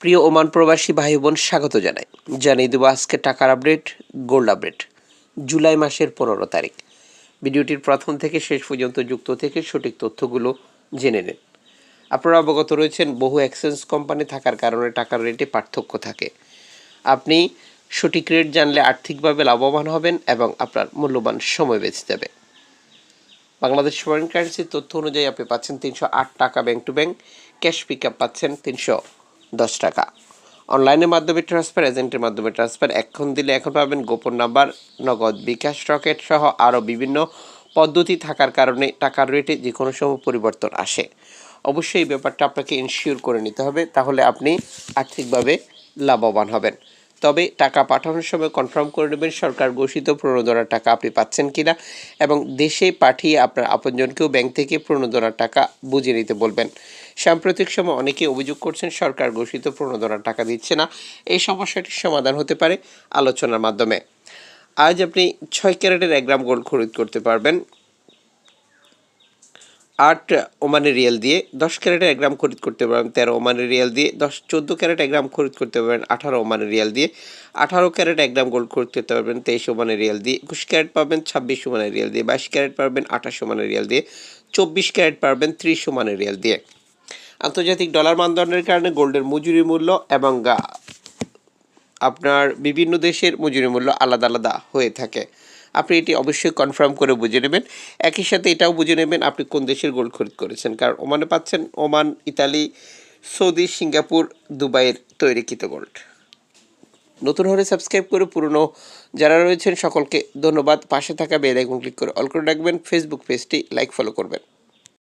প্রিয় ওমান প্রবাসী ভাই বোন স্বাগত জানিয়ে দেবো আজকে টাকার আপডেট, গোল্ড আপডেট জুলাই মাসের 15 তারিখ। ভিডিওটির প্রথম থেকে শেষ পর্যন্ত যুক্ত থেকে সঠিক তথ্যগুলো জেনে নিন। আপনারা অবগত রয়েছেন বহু এক্সচেঞ্জ কোম্পানি থাকার কারণে টাকার রেটে পার্থক্য থাকে। আপনি সঠিক রেট জানলে আর্থিকভাবে লাভবান হবেন এবং আপনার মূল্যবান সময় বেঁচে যাবে। বাংলাদেশ ফরেন কারেন্সির তথ্য অনুযায়ী আপনি পাচ্ছেন 308 টাকা bank to bank, cash pick up পাচ্ছেন 310 টাকা। অনলাইনের মাধ্যমে ট্রান্সফার, এজেন্টের মাধ্যমে ট্রান্সফার এখন দিলে এখন পাবেন গোপন নাম্বার, নগদ, বিকাশ, রকেট সহ আরও বিভিন্ন পদ্ধতি থাকার কারণে টাকার রেটে যে কোনো সময় পরিবর্তন আসে। অবশ্যই এই ব্যাপারটা আপনাকে ইনশিওর করে নিতে হবে, তাহলে আপনি আর্থিকভাবে লাভবান হবেন। তবে টাকা পাঠানোর সময় কনফার্ম করে নেবেন সরকার ঘোষিত প্রণোদনার টাকা আপনি পাচ্ছেন কিনা, এবং দেশে পাঠিয়ে আপনার আপনজনকেও ব্যাংক থেকে প্রণোদনার টাকা বুঝে নিতে বলবেন। সাম্প্রতিক সময় অনেকে অভিযোগ করছেন সরকার ঘোষিত প্রণোদনার টাকা দিচ্ছে না। এই সমস্যাটির সমাধান হতে পারে আলোচনার মাধ্যমে। আজ আপনি 6 ক্যারেটের 1 গ্রাম গোল্ড খরিদ করতে পারবেন 8 ওমানি রিয়াল দিয়ে, 10 ক্যারেটের 1 গ্রাম খরিদ করতে পারবেন 13 ওমানি রিয়াল দিয়ে, 14 ক্যারেট 1 গ্রাম খরিদ করতে পারবেন 18 ওমানি রিয়াল দিয়ে, 18 ক্যারেট 1 গ্রাম গোল্ড খরিদ করতে পারবেন 23 ওমানি রিয়াল দিয়ে, 21 ক্যারেট পাবেন 26 ওমানি রিয়াল দিয়ে, 22 ক্যারেট পারবেন 28 ওমানি রিয়াল দিয়ে, 24 ক্যারেট পারবেন 30 ওমানি রিয়াল দিয়ে। আন্তর্জাতিক ডলার মানদণ্ডের কারণে গোল্ডের মজুরি মূল্য এবং আপনার বিভিন্ন দেশের মজুরি মূল্য আলাদা আলাদা হয়ে থাকে। আপনি এটি অবশ্যই কনফার্ম করে বুঝে নেবেন। একই সাথে এটাও বুঝে নেবেন আপনি কোন দেশের গোল্ড খরিদ করেছেন, কারণ ওমানে পাচ্ছেন ওমান, ইতালি, সৌদি, সিঙ্গাপুর, দুবাইয়ের তৈরিকৃত গোল্ড। নতুন হলে সাবস্ক্রাইব করে, পুরনো যারা রয়েছেন সকলকে ধন্যবাদ। পাশে থাকা বেল আইকন ক্লিক করে অল করে রাখবেন। ফেসবুক পেজটি লাইক ফলো করবেন।